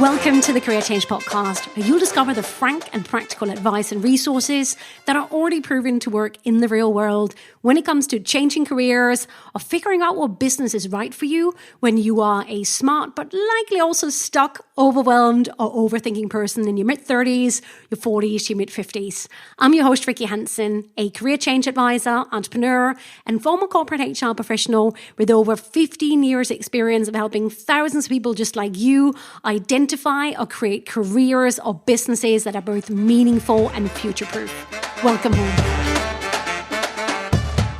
Welcome to the Career Change Podcast, where you'll discover the frank and practical advice and resources that are already proven to work in the real world when it comes to changing careers or figuring out what business is right for you when you are a smart but likely also stuck, overwhelmed, or overthinking person in your mid-30s, your 40s, your mid-50s. I'm your host, Rikke Hansen, a career change advisor, entrepreneur, and former corporate HR professional with over 15 years experience of helping thousands of people just like you identify or create careers or businesses that are both meaningful and future-proof. Welcome home.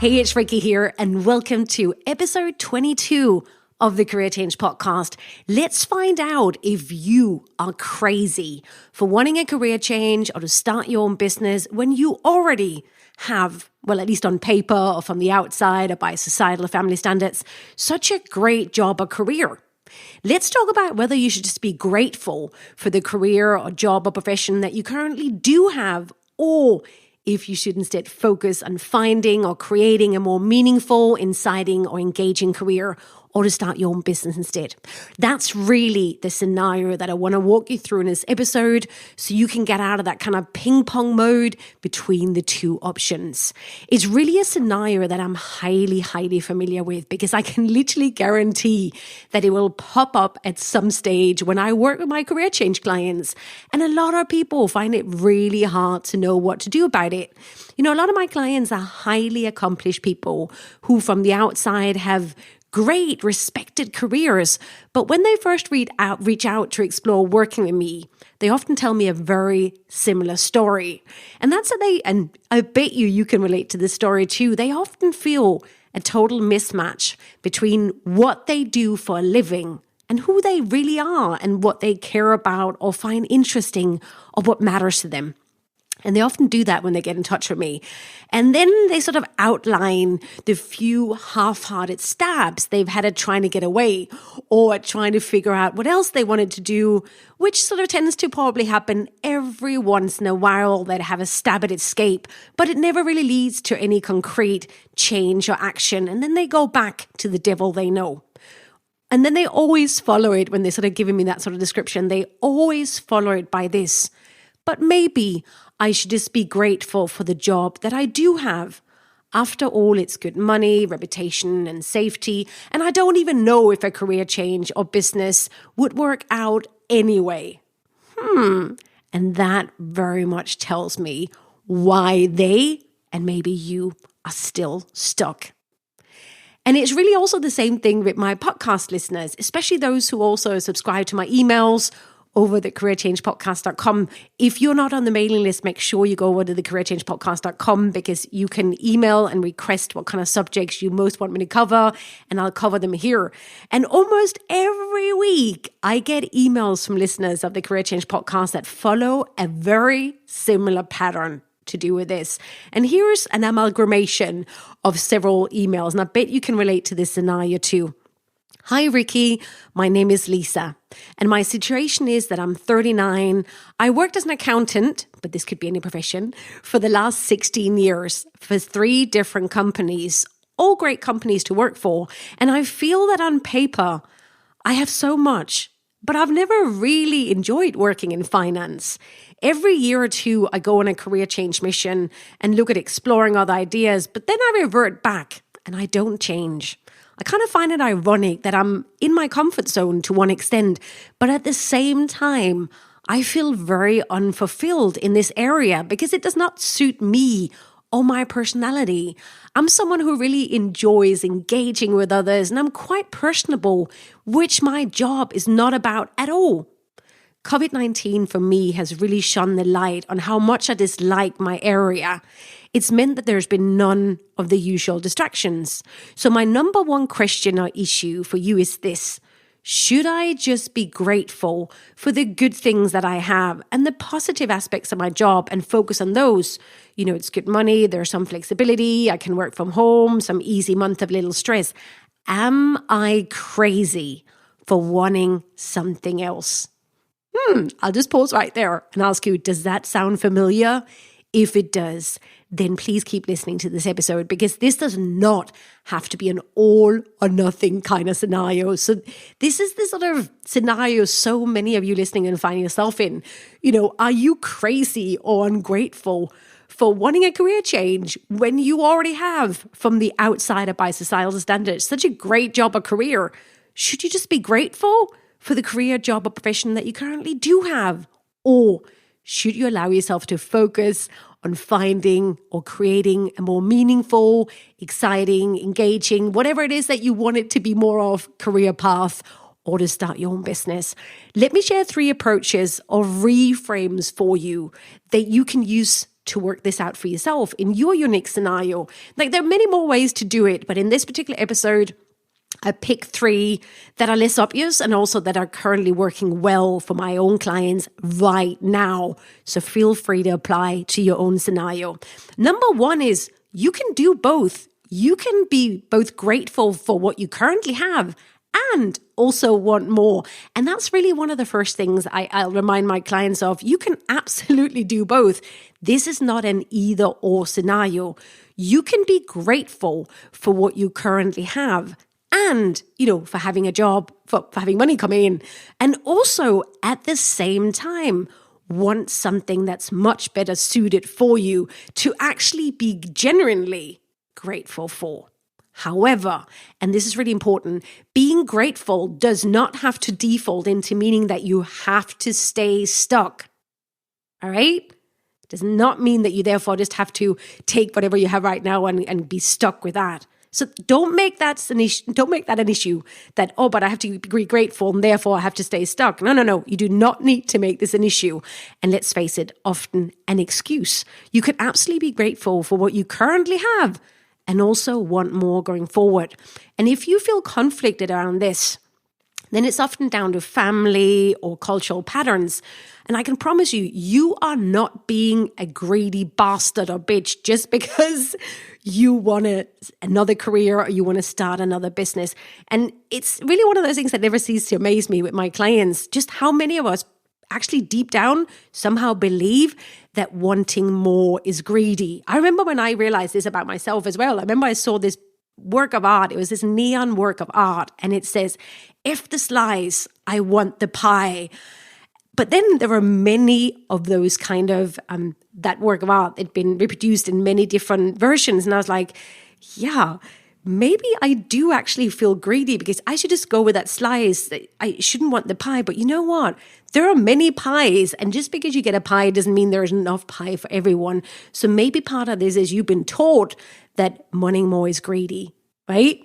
Hey, it's Rikke here, and welcome to episode 22 of the Career Change Podcast. Let's find out if you are crazy for wanting a career change or to start your own business when you already have, well, at least on paper or from the outside or by societal or family standards, such a great job or career. Let's talk about whether you should just be grateful for the career or job or profession that you currently do have, or if you should instead focus on finding or creating a more meaningful, inciting, or engaging career, or to start your own business instead. That's really the scenario that I want to walk you through in this episode so you can get out of that kind of ping pong mode between the two options. It's really a scenario that I'm highly, highly familiar with because I can literally guarantee that it will pop up at some stage when I work with my career change clients. And a lot of people find it really hard to know what to do about it. You know, a lot of my clients are highly accomplished people who from the outside have great, respected careers. But when they first reach out to explore working with me, they often tell me a very similar story. And that's that and I bet you can relate to this story too. They often feel a total mismatch between what they do for a living and who they really are and what they care about or find interesting or what matters to them. And they often do that when they get in touch with me. And then they sort of outline the few half-hearted stabs they've had at trying to get away or at trying to figure out what else they wanted to do, which sort of tends to probably happen every once in a while. They'd have a stab at escape, but it never really leads to any concrete change or action. And then they go back to the devil they know. And then they always follow it when they're sort of giving me that sort of description. They always follow it by this. But maybe I should just be grateful for the job that I do have. After all, it's good money, reputation, and safety. And I don't even know if a career change or business would work out anyway. And that very much tells me why they, and maybe you, are still stuck. And it's really also the same thing with my podcast listeners, especially those who also subscribe to my emails over at careerchangepodcast.com. If you're not on the mailing list, make sure you go over to the careerchangepodcast.com because you can email and request what kind of subjects you most want me to cover, and I'll cover them here. And almost every week, I get emails from listeners of the Career Change Podcast that follow a very similar pattern to do with this. And here's an amalgamation of several emails, and I bet you can relate to this scenario too. Hi, Rikke. My name is Lisa, and my situation is that I'm 39. I worked as an accountant, but this could be any profession, for the last 16 years for 3 different companies, all great companies to work for. And I feel that on paper, I have so much, but I've never really enjoyed working in finance. Every year or two, I go on a career change mission and look at exploring other ideas, but then I revert back and I don't change. I kind of find it ironic that I'm in my comfort zone to one extent, but at the same time, I feel very unfulfilled in this area because it does not suit me or my personality. I'm someone who really enjoys engaging with others, and I'm quite personable, which my job is not about at all. COVID-19 for me has really shone the light on how much I dislike my area. It's meant that there's been none of the usual distractions. So my number one question or issue for you is this: should I just be grateful for the good things that I have and the positive aspects of my job and focus on those? You know, it's good money, there's some flexibility, I can work from home, some easy month of little stress. Am I crazy for wanting something else? I'll just pause right there and ask you, does that sound familiar? If it does, then please keep listening to this episode, because this does not have to be an all or nothing kind of scenario. So this is the sort of scenario so many of you listening and finding yourself in. Are you crazy or ungrateful for wanting a career change when you already have, from the outsider by societal standards, such a great job or career? Should you just be grateful for the career, job, or profession that you currently do have? Or should you allow yourself to focus on finding or creating a more meaningful, exciting, engaging, whatever it is that you want it to be more of, career path, or to start your own business? Let me share 3 approaches or reframes for you that you can use to work this out for yourself in your unique scenario. Like, there are many more ways to do it, but in this particular episode, I picked 3 that are less obvious and also that are currently working well for my own clients right now. So feel free to apply to your own scenario. Number 1 is you can do both. You can be both grateful for what you currently have and also want more. And that's really one of the first things I'll remind my clients of. You can absolutely do both. This is not an either or scenario. You can be grateful for what you currently have, and, for having a job, for having money coming in, and also at the same time, want something that's much better suited for you to actually be genuinely grateful for. However, and this is really important, being grateful does not have to default into meaning that you have to stay stuck. All right? It does not mean that you therefore just have to take whatever you have right now and be stuck with that. So don't make that an issue. Don't make that an issue that, but I have to be grateful and therefore I have to stay stuck. No. You do not need to make this an issue. And let's face it, often an excuse. You could absolutely be grateful for what you currently have and also want more going forward. And if you feel conflicted around this, then it's often down to family or cultural patterns. And I can promise you, you are not being a greedy bastard or bitch just because you want another career or you want to start another business. And it's really one of those things that never ceases to amaze me with my clients, just how many of us actually deep down somehow believe that wanting more is greedy. I remember when I realized this about myself as well. I remember I saw this work of art. It was this neon work of art. And it says, if the slice, I want the pie. But then there were many of those kind of, that work of art. It'd been reproduced in many different versions. And I was like, yeah, maybe I do actually feel greedy because I should just go with that slice. I shouldn't want the pie. But you know what? There are many pies. And just because you get a pie doesn't mean there is enough pie for everyone. So maybe part of this is you've been taught that wanting more is greedy, right?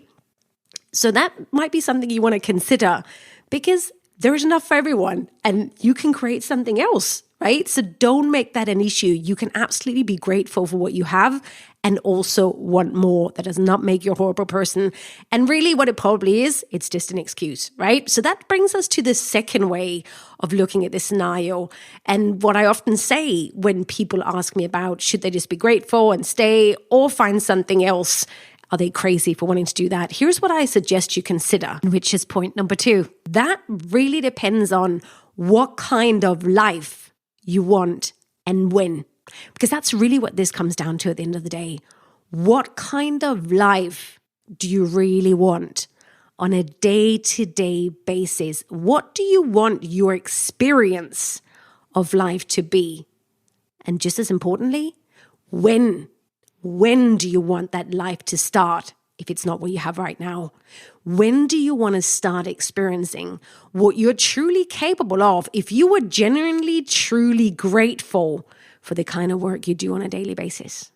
So that might be something you want to consider because there is enough for everyone and you can create something else, right? So don't make that an issue. You can absolutely be grateful for what you have and also want more. That does not make you a horrible person. And really what it probably is, it's just an excuse, right? So that brings us to the second way of looking at this scenario. And what I often say when people ask me about, should they just be grateful and stay or find something else? Are they crazy for wanting to do that? Here's what I suggest you consider, which is point number 2. That really depends on what kind of life you want and when. Because that's really what this comes down to at the end of the day. What kind of life do you really want on a day-to-day basis? What do you want your experience of life to be? And just as importantly, when do you want that life to start if it's not what you have right now? When do you want to start experiencing what you're truly capable of if you were genuinely, truly grateful for the kind of work you do on a daily basis?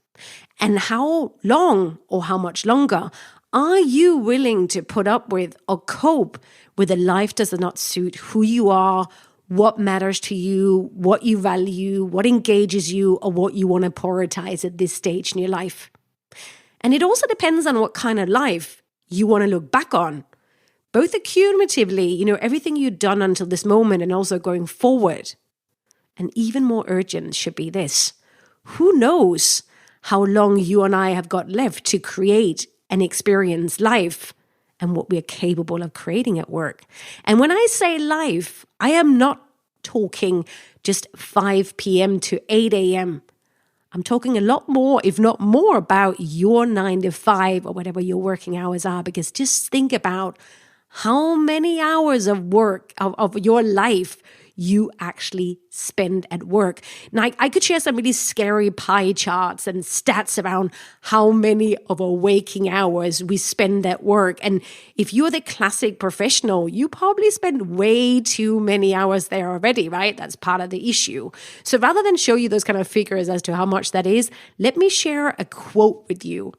And how long or how much longer are you willing to put up with or cope with a life that does not suit who you are, what matters to you, what you value, what engages you, or what you want to prioritize at this stage in your life? And it also depends on what kind of life you want to look back on, both accumulatively, everything you've done until this moment and also going forward. And even more urgent should be this. Who knows how long you and I have got left to create and experience life and what we are capable of creating at work. And when I say life, I am not talking just 5 p.m. to 8 a.m. I'm talking a lot more, if not more, about your 9 to 5 or whatever your working hours are, because just think about how many hours of work, of your life, you actually spend at work. Now, I could share some really scary pie charts and stats around how many of our waking hours we spend at work. And if you're the classic professional, you probably spend way too many hours there already, right? That's part of the issue. So rather than show you those kind of figures as to how much that is, let me share a quote with you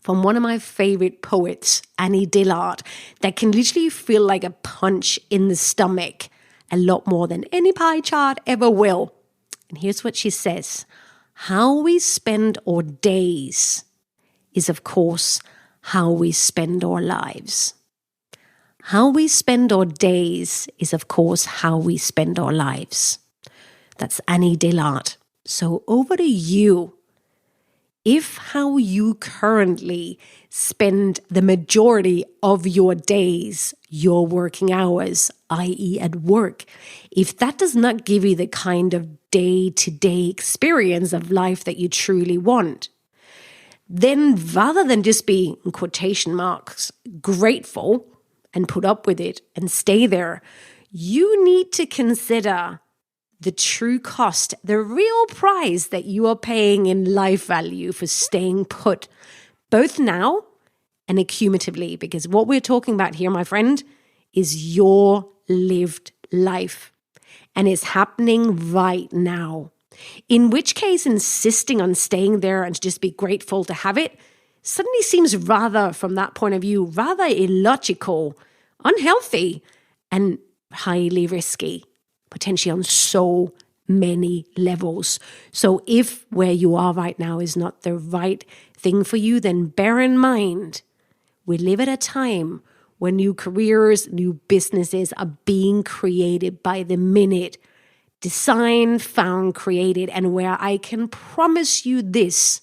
from one of my favorite poets, Annie Dillard, that can literally feel like a punch in the stomach, a lot more than any pie chart ever will. And here's what she says. How we spend our days is, of course, how we spend our lives. How we spend our days is, of course, how we spend our lives. That's Annie Dillard. So over to you. If how you currently spend the majority of your days, your working hours, i.e. at work, if that does not give you the kind of day-to-day experience of life that you truly want, then rather than just be, in quotation marks, grateful and put up with it and stay there, you need to consider the true cost, the real price that you are paying in life value for staying put, both now and accumulatively, because what we're talking about here, my friend, is your lived life. And it's happening right now. In which case, insisting on staying there and to just be grateful to have it suddenly seems rather, from that point of view, rather illogical, unhealthy, and highly risky. Potentially on so many levels. So if where you are right now is not the right thing for you, then bear in mind, we live at a time when new careers, new businesses are being created by the minute. Designed, found, created, and where I can promise you this,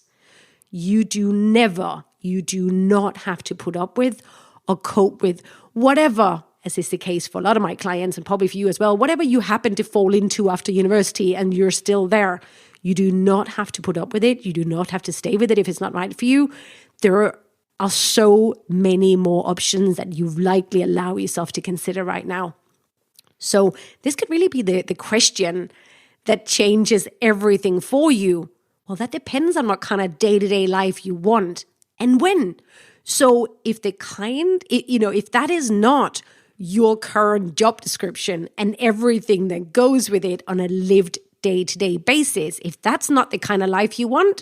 you do not have to put up with or cope with whatever, as is the case for a lot of my clients and probably for you as well, whatever you happen to fall into after university and you're still there. You do not have to put up with it. You do not have to stay with it if it's not right for you. There are so many more options that you likely allow yourself to consider right now. So this could really be the question that changes everything for you. Well, that depends on what kind of day-to-day life you want and when. So if if that is not your current job description and everything that goes with it on a lived day-to-day basis, if that's not the kind of life you want,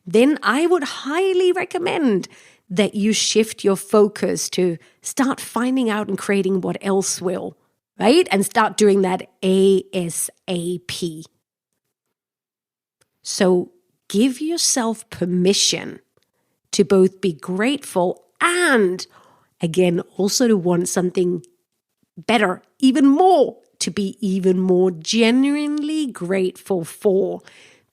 then I would highly recommend that you shift your focus to start finding out and creating what else will, right? And start doing that ASAP. So give yourself permission to both be grateful and, again, also to want something better, even more, to be even more genuinely grateful for.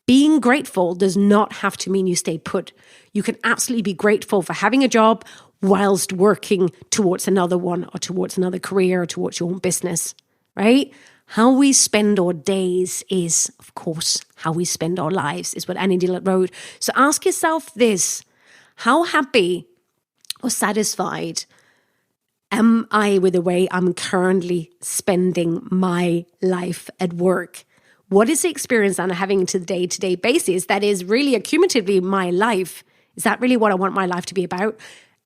Being grateful does not have to mean you stay put. You can absolutely be grateful for having a job whilst working towards another one or towards another career or towards your own business, right? How we spend our days is, of course, how we spend our lives, is what Annie Dillard wrote. So ask yourself this: how happy or satisfied am I with the way I'm currently spending my life at work? What is the experience I'm having to the day-to-day basis that is really accumulatively my life? Is that really what I want my life to be about?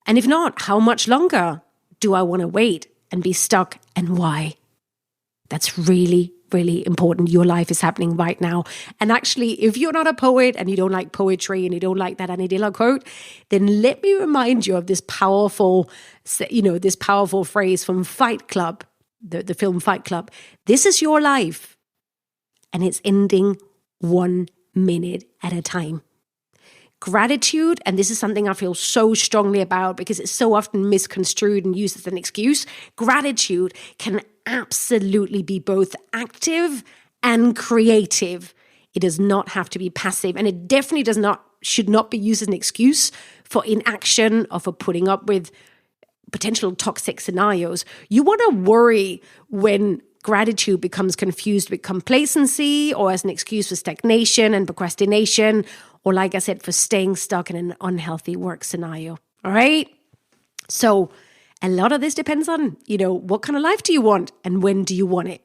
And if not, how much longer do I want to wait and be stuck, and why? That's really, really important. Your life is happening right now. And actually, if you're not a poet and you don't like poetry and you don't like that Annie Dillard quote, then let me remind you of this powerful phrase from Fight Club, the film Fight Club. This is your life, and it's ending 1 minute at a time. Gratitude, and this is something I feel so strongly about because it's so often misconstrued and used as an excuse. Gratitude can absolutely be both active and creative. It does not have to be passive, and it definitely should not be used as an excuse for inaction or for putting up with potential toxic scenarios. You want to worry when gratitude becomes confused with complacency or as an excuse for stagnation and procrastination, or like I said, for staying stuck in an unhealthy work scenario. All right? So a lot of this depends on, what kind of life do you want and when do you want it?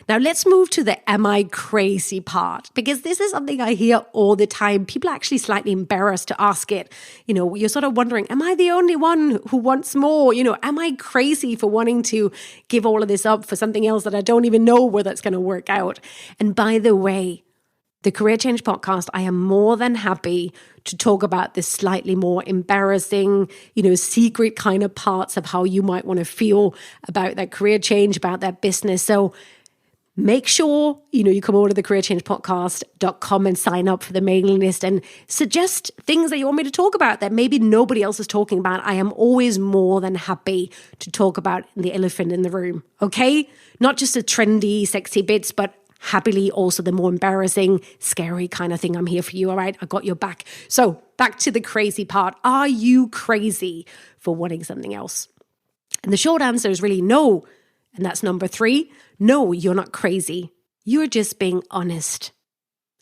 Now, let's move to the am I crazy part, because this is something I hear all the time. People are actually slightly embarrassed to ask it. You're sort of wondering, am I the only one who wants more? Am I crazy for wanting to give all of this up for something else that I don't even know whether it's going to work out? And by the way, the Career Change podcast, I am more than happy to talk about this slightly more embarrassing, secret kind of parts of how you might want to feel about that career change, about that business. So make sure, you come over to the careerchangepodcast.com and sign up for the mailing list and suggest things that you want me to talk about that maybe nobody else is talking about. I am always more than happy to talk about the elephant in the room, okay? Not just the trendy, sexy bits, but happily also the more embarrassing, scary kind of thing. I'm here for you, all right? I got your back. So back to the crazy part. Are you crazy for wanting something else? And the short answer is really no. And that's number 3. No, you're not crazy. You're just being honest.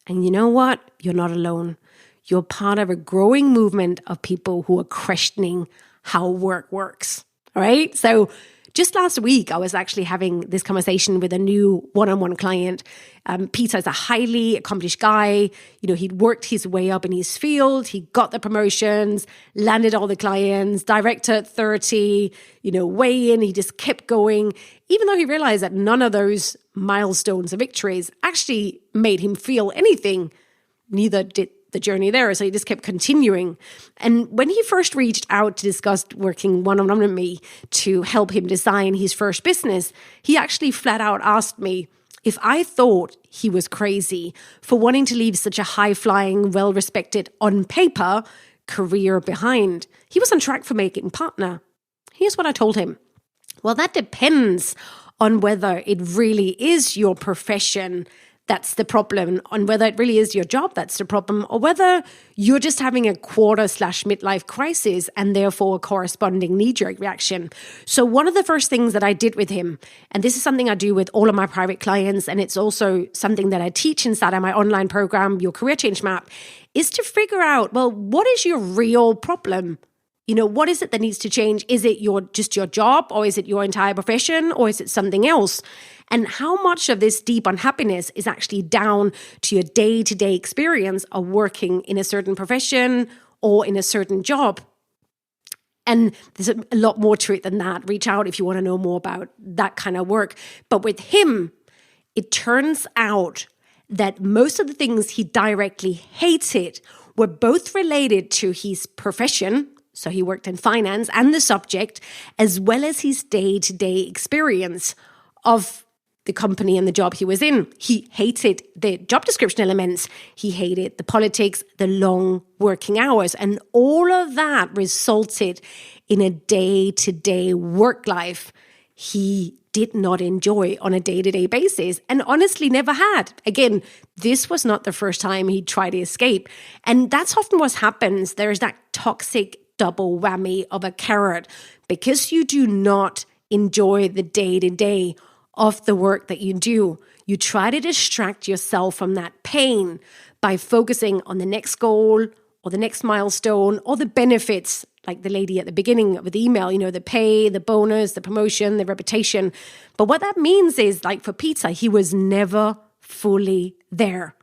And you know what? You're not alone. You're part of a growing movement of people who are questioning how work works. All right? So just last week, I was actually having this conversation with a new one-on-one client. Peter is a highly accomplished guy. He'd worked his way up in his field. He got the promotions, landed all the clients, director at 30, way in. He just kept going, even though he realized that none of those milestones or victories actually made him feel anything. Neither did the journey there. So he just kept continuing. And when he first reached out to discuss working one-on-one with me to help him design his first business, he actually flat out asked me if I thought he was crazy for wanting to leave such a high-flying, well-respected, on paper, career behind. He was on track for making partner. Here's what I told him. Well, that depends on whether it really is your profession that's the problem, on whether it really is your job that's the problem, or whether you're just having a quarter/midlife crisis and therefore a corresponding knee-jerk reaction. So one of the first things that I did with him, and this is something I do with all of my private clients, and it's also something that I teach inside of my online program, Your Career Change Map, is to figure out, well, what is your real problem? What is it that needs to change? Is it just your job, or is it your entire profession, or is it something else? And how much of this deep unhappiness is actually down to your day-to-day experience of working in a certain profession or in a certain job? And there's a lot more to it than that. Reach out if you want to know more about that kind of work. But with him, it turns out that most of the things he directly hated were both related to his profession. So he worked in finance and the subject, as well as his day-to-day experience of the company and the job he was in. He hated the job description elements. He hated the politics, the long working hours, and all of that resulted in a day-to-day work life he did not enjoy on a day-to-day basis, and honestly never had. Again, this was not the first time he tried to escape. And that's often what happens. There's that toxic double whammy of a carrot. Because you do not enjoy the day-to-day of the work that you do, you try to distract yourself from that pain by focusing on the next goal or the next milestone or the benefits, like the lady at the beginning of the email, the pay, the bonus, the promotion, the reputation. But what that means is, like for Peter, he was never fully there.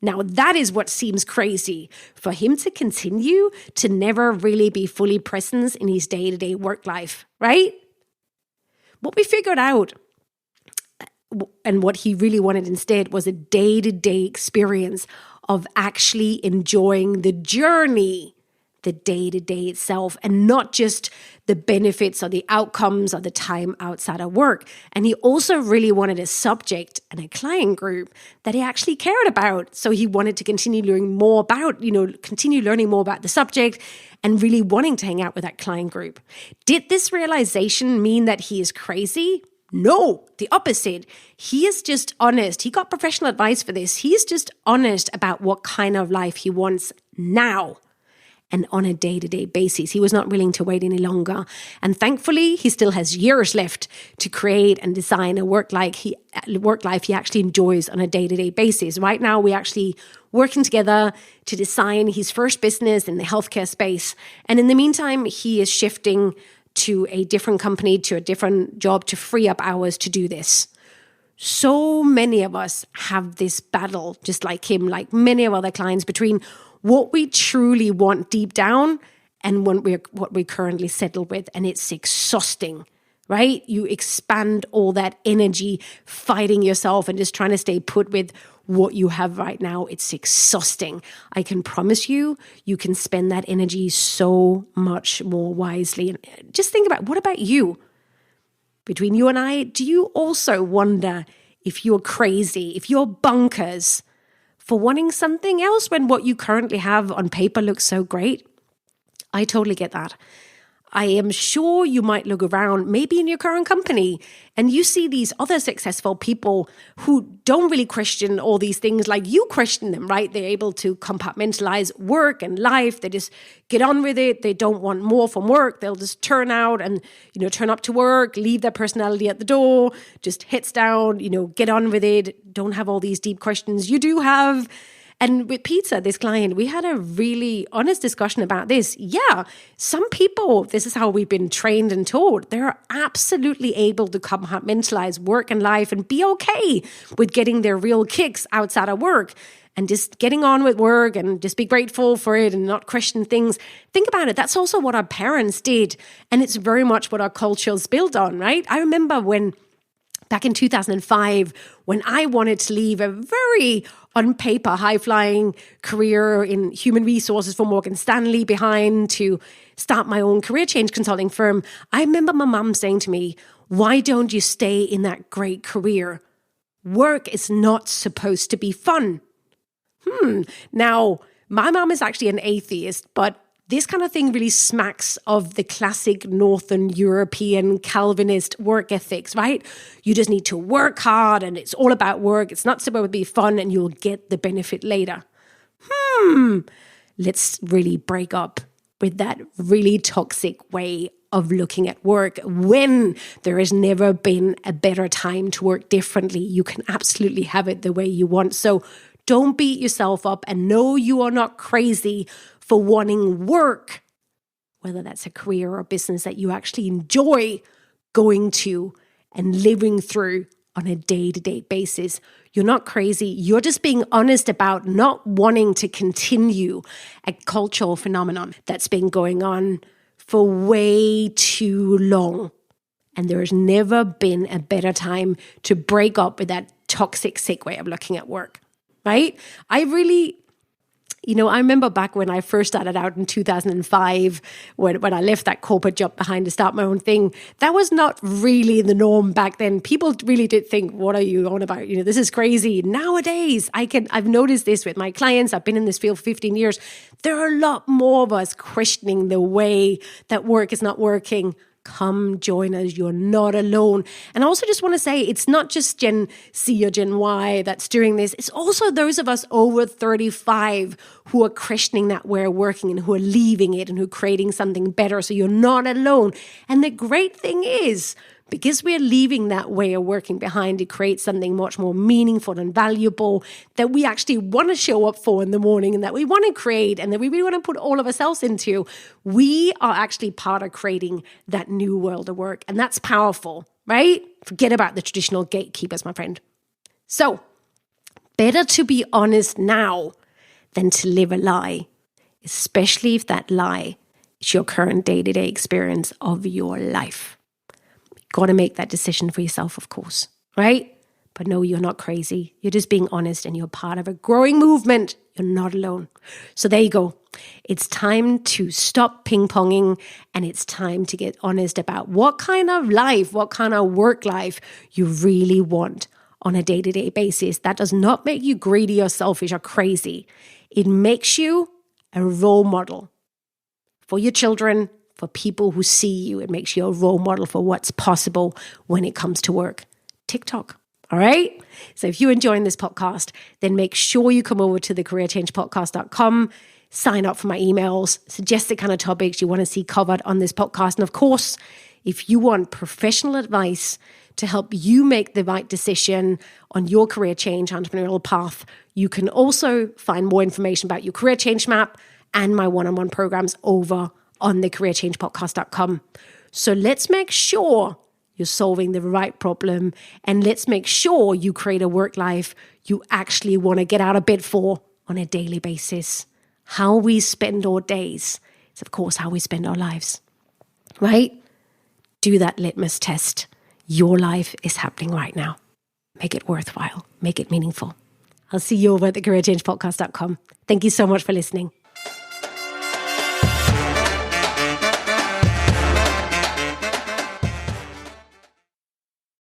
Now, that is what seems crazy, for him to continue to never really be fully present in his day-to-day work life, right? What we figured out, and what he really wanted instead, was a day-to-day experience of actually enjoying the journey, the day-to-day itself, and not just the benefits or the outcomes or the time outside of work. And he also really wanted a subject and a client group that he actually cared about. So he wanted to continue learning more about the subject and really wanting to hang out with that client group. Did this realization mean that he is crazy? No, the opposite. He is just honest. He got professional advice for this. He is just honest about what kind of life he wants now. and on a day-to-day basis. He was not willing to wait any longer. And thankfully, he still has years left to create and design a work life he actually enjoys on a day-to-day basis. Right now, we're actually working together to design his first business in the healthcare space. And in the meantime, he is shifting to a different company, to a different job to free up hours to do this. So many of us have this battle, just like him, like many of other clients, between what we truly want deep down and what we're currently settled with. And it's exhausting, right? You expand all that energy fighting yourself and just trying to stay put with what you have right now. It's exhausting. I can promise you, you can spend that energy so much more wisely. And just think about, what about you? Between you and I, do you also wonder if you're crazy, if you're bonkers for wanting something else when what you currently have on paper looks so great? I totally get that. I am sure you might look around, maybe in your current company, and you see these other successful people who don't really question all these things like you question them, right? They're able to compartmentalize work and life. They just get on with it. They don't want more from work. They'll just turn out and, turn up to work, leave their personality at the door, just heads down, get on with it. Don't have all these deep questions you do have. And with pizza, this client, we had a really honest discussion about this. Yeah, some people, this is how we've been trained and taught. They're absolutely able to compartmentalize work and life and be okay with getting their real kicks outside of work and just getting on with work and just be grateful for it and not question things. Think about it. That's also what our parents did. And it's very much what our culture is built on, right? I remember back in 2005, when I wanted to leave a very on paper, high-flying career in human resources for Morgan Stanley behind to start my own career change consulting firm, I remember my mom saying to me, why don't you stay in that great career? Work is not supposed to be fun. Now, my mom is actually an atheist, but this kind of thing really smacks of the classic Northern European Calvinist work ethics, right? You just need to work hard and it's all about work. It's not supposed to be fun and you'll get the benefit later. Let's really break up with that really toxic way of looking at work when there has never been a better time to work differently. You can absolutely have it the way you want. So don't beat yourself up and know you are not crazy for wanting work, whether that's a career or a business that you actually enjoy going to and living through on a day-to-day basis. You're not crazy. You're just being honest about not wanting to continue a cultural phenomenon that's been going on for way too long. And there has never been a better time to break up with that toxic, sick way of looking at work, right? I remember back when I first started out in 2005, when I left that corporate job behind to start my own thing, that was not really the norm back then. People really did think, what are you on about? This is crazy. Nowadays, I've noticed this with my clients. I've been in this field for 15 years. There are a lot more of us questioning the way that work is not working. Come join us. You're not alone. And I also just want to say, it's not just Gen Z or Gen Y that's doing this. It's also those of us over 35 who are questioning that way of working and who are leaving it and who are creating something better. So you're not alone. And the great thing is, because we're leaving that way of working behind to create something much more meaningful and valuable that we actually want to show up for in the morning and that we want to create and that we really want to put all of ourselves into, we are actually part of creating that new world of work. And that's powerful, right? Forget about the traditional gatekeepers, my friend. So, better to be honest now than to live a lie, especially if that lie is your current day-to-day experience of your life. Got to make that decision for yourself, of course, right? But no, you're not crazy. You're just being honest and you're part of a growing movement. You're not alone. So there you go. It's time to stop ping-ponging and it's time to get honest about what kind of life, what kind of work life you really want on a day-to-day basis. That does not make you greedy or selfish or crazy. It makes you a role model for your children, for people who see you. It makes you a role model for what's possible when it comes to work. TikTok. All right? So if you're enjoying this podcast, then make sure you come over to thecareerchangepodcast.com, sign up for my emails, suggest the kind of topics you want to see covered on this podcast. And of course, if you want professional advice to help you make the right decision on your career change entrepreneurial path, you can also find more information about your career change map and my one-on-one programs over on thecareerchangepodcast.com. So let's make sure you're solving the right problem, and let's make sure you create a work life you actually want to get out of bed for on a daily basis. How we spend our days is, of course, how we spend our lives, right? Do that litmus test. Your life is happening right now. Make it worthwhile. Make it meaningful. I'll see you over at thecareerchangepodcast.com. Thank you so much for listening.